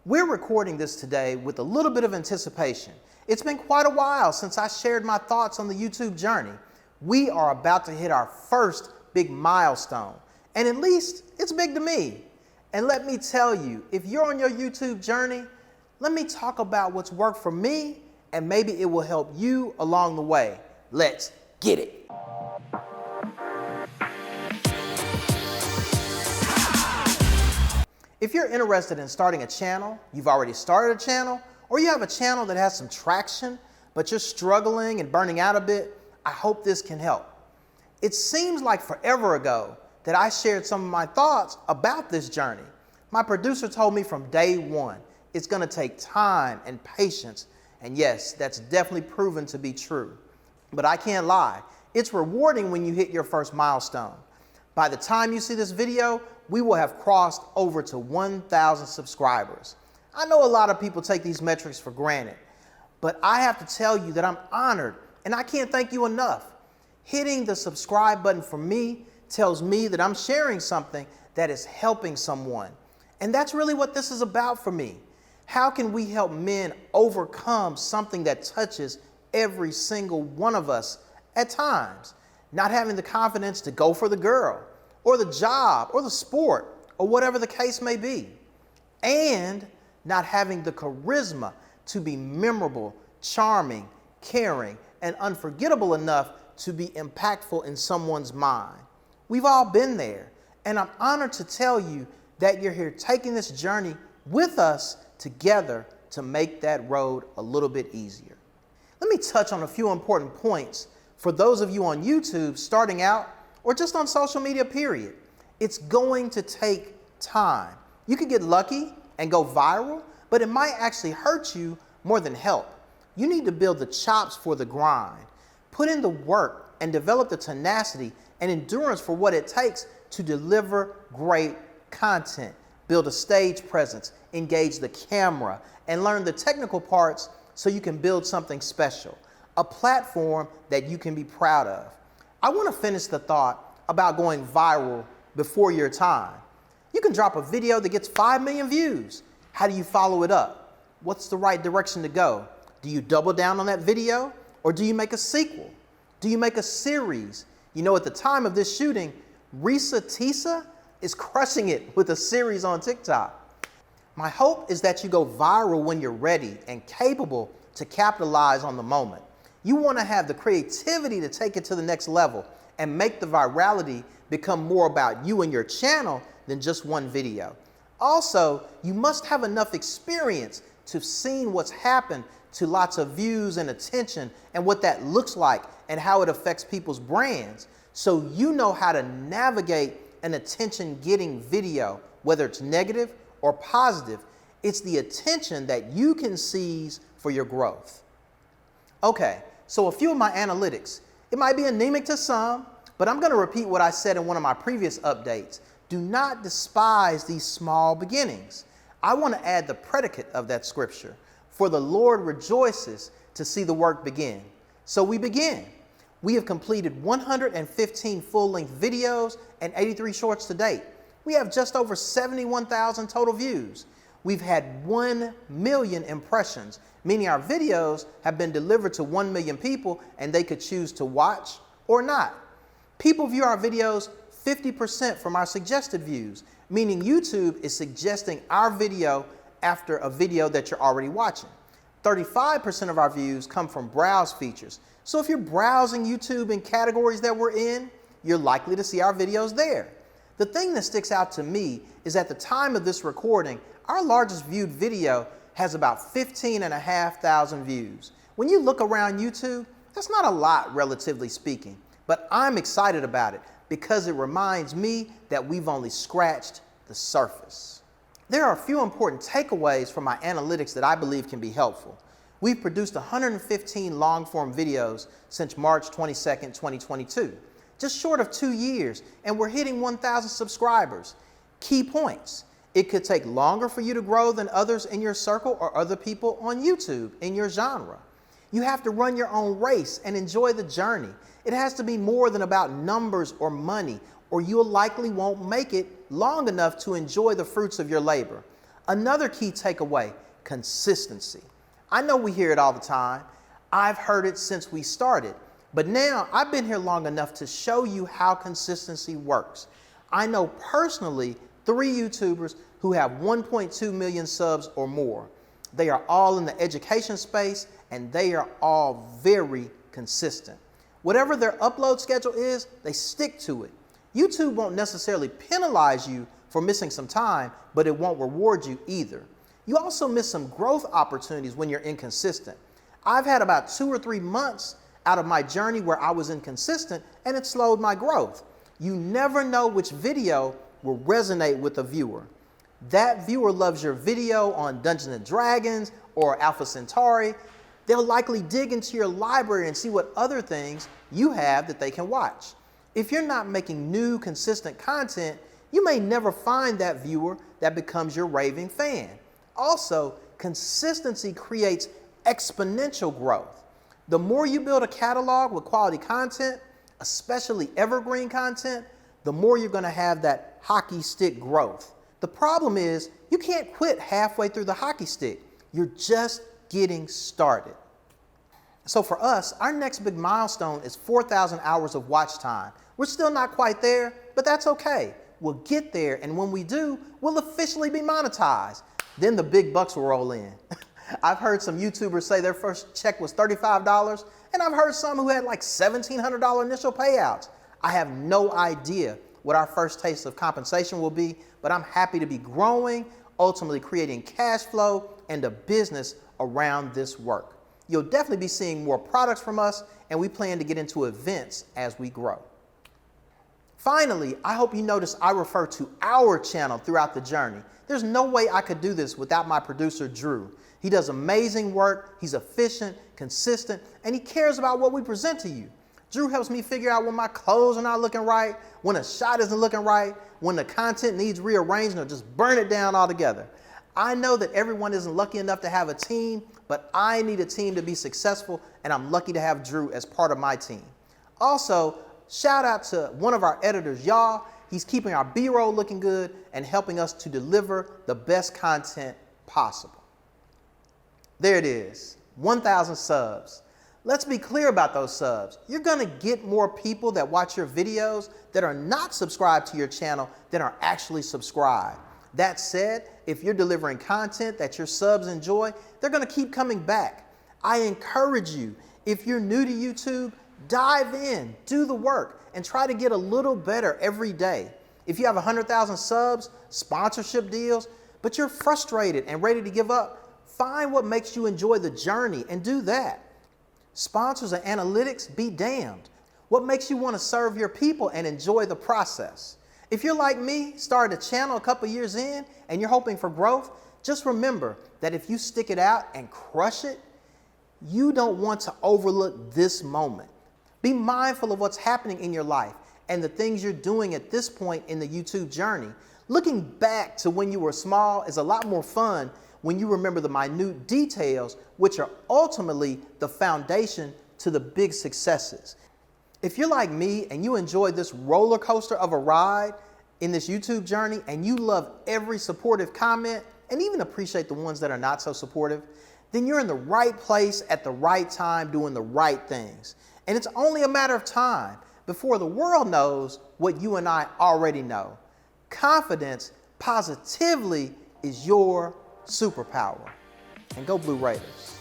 We're recording this today with a little bit of anticipation. It's been quite a while since I shared my thoughts on the YouTube journey. We are about to hit our first big milestone, and at least it's big to me. And let me tell you, if you're on your YouTube journey, let me talk about what's worked for me, and maybe it will help you along the way. Let's get it. If you're interested in starting a channel, you've already started a channel, or you have a channel that has some traction, but you're struggling and burning out a bit, I hope this can help. It seems like forever ago that I shared some of my thoughts about this journey. My producer told me from day one, it's gonna take time and patience, and yes, that's definitely proven to be true. But I can't lie, it's rewarding when you hit your first milestone. By the time you see this video, we will have crossed over to 1,000 subscribers. I know a lot of people take these metrics for granted, but I have to tell you that I'm honored and I can't thank you enough. Hitting the subscribe button for me tells me that I'm sharing something that is helping someone. And that's really what this is about for me. How can we help men overcome something that touches every single one of us at times? Not having the confidence to go for the girl, or the job, or the sport, or whatever the case may be. And not having the charisma to be memorable, charming, caring, and unforgettable enough to be impactful in someone's mind. We've all been there, and I'm honored to tell you that you're here taking this journey with us together to make that road a little bit easier. Let me touch on a few important points for those of you on YouTube starting out or just on social media, period. It's going to take time. You could get lucky and go viral, but it might actually hurt you more than help. You need to build the chops for the grind. Put in the work and develop the tenacity and endurance for what it takes to deliver great content. Build a stage presence, engage the camera, and learn the technical parts so you can build something special. A platform that you can be proud of. I want to finish the thought about going viral before your time. You can drop a video that gets 5 million views. How do you follow it up? What's the right direction to go? Do you double down on that video, or do you make a sequel? Do you make a series? You know, at the time of this shooting, Risa Tisa is crushing it with a series on TikTok. My hope is that you go viral when you're ready and capable to capitalize on the moment. You want to have the creativity to take it to the next level and make the virality become more about you and your channel than just one video. Also, you must have enough experience to have seen what's happened to lots of views and attention and what that looks like and how it affects people's brands. So you know how to navigate an attention-getting video, whether it's negative or positive. It's the attention that you can seize for your growth. Okay. So a few of my analytics. It might be anemic to some, but I'm going to repeat what I said in one of my previous updates. Do not despise these small beginnings. I want to add the predicate of that scripture. For the Lord rejoices to see the work begin. So we begin. We have completed 115 full-length videos and 83 shorts to date. We have just over 71,000 total views. We've had 1 million impressions, meaning our videos have been delivered to 1 million people and they could choose to watch or not. People view our videos 50% from our suggested views, meaning YouTube is suggesting our video after a video that you're already watching. 35% of our views come from browse features. So if you're browsing YouTube in categories that we're in, you're likely to see our videos there. The thing that sticks out to me is at the time of this recording, our largest viewed video has about 15,500 views. When you look around YouTube, that's not a lot relatively speaking, but I'm excited about it because it reminds me that we've only scratched the surface. There are a few important takeaways from my analytics that I believe can be helpful. We've produced 115 long-form videos since March 22nd, 2022, just short of 2 years, and we're hitting 1,000 subscribers. Key points. It could take longer for you to grow than others in your circle or other people on YouTube in your genre. You have to run your own race and enjoy the journey. It has to be more than about numbers or money, or you likely won't make it long enough to enjoy the fruits of your labor. Another key takeaway, consistency. I know we hear it all the time. I've heard it since we started, but now I've been here long enough to show you how consistency works. I know personally 3 YouTubers who have 1.2 million subs or more. They are all in the education space and they are all very consistent. Whatever their upload schedule is, they stick to it. YouTube won't necessarily penalize you for missing some time, but it won't reward you either. You also miss some growth opportunities when you're inconsistent. I've had about 2 or 3 months out of my journey where I was inconsistent and it slowed my growth. You never know which video will resonate with a viewer. That viewer loves your video on Dungeons and Dragons or Alpha Centauri. They'll likely dig into your library and see what other things you have that they can watch. If you're not making new, consistent content, you may never find that viewer that becomes your raving fan. Also, consistency creates exponential growth. The more you build a catalog with quality content, especially evergreen content, the more you're going to have that hockey stick growth. The problem is you can't quit halfway through the hockey stick. You're just getting started. So for us, our next big milestone is 4,000 hours of watch time. We're still not quite there, but that's okay. We'll get there, and when we do, we'll officially be monetized. Then the big bucks will roll in. I've heard some YouTubers say their first check was $35, and I've heard some who had like $1,700 initial payouts. I have no idea what our first taste of compensation will be, but I'm happy to be growing, ultimately creating cash flow and a business around this work. You'll definitely be seeing more products from us, and we plan to get into events as we grow. Finally, I hope you notice I refer to our channel throughout the journey. There's no way I could do this without my producer, Drew. He does amazing work, he's efficient, consistent, and he cares about what we present to you. Drew helps me figure out when my clothes are not looking right, when a shot isn't looking right, when the content needs rearranging, or just burn it down altogether. I know that everyone isn't lucky enough to have a team, but I need a team to be successful, and I'm lucky to have Drew as part of my team. Also, shout out to one of our editors, y'all. He's keeping our B-roll looking good and helping us to deliver the best content possible. There it is, 1,000 subs. Let's be clear about those subs. You're gonna get more people that watch your videos that are not subscribed to your channel than are actually subscribed. That said, if you're delivering content that your subs enjoy, they're gonna keep coming back. I encourage you, if you're new to YouTube, dive in, do the work, and try to get a little better every day. If you have 100,000 subs, sponsorship deals, but you're frustrated and ready to give up, find what makes you enjoy the journey and do that. Sponsors and analytics, be damned. What makes you want to serve your people and enjoy the process? If you're like me, started a channel a couple years in and you're hoping for growth, just remember that if you stick it out and crush it, you don't want to overlook this moment. Be mindful of what's happening in your life and the things you're doing at this point in the YouTube journey. Looking back to when you were small is a lot more fun when you remember the minute details, which are ultimately the foundation to the big successes. If you're like me and you enjoyed this roller coaster of a ride in this YouTube journey and you love every supportive comment and even appreciate the ones that are not so supportive, then you're in the right place at the right time doing the right things. And it's only a matter of time before the world knows what you and I already know. Confidence positively is your superpower. And go Blue Raiders.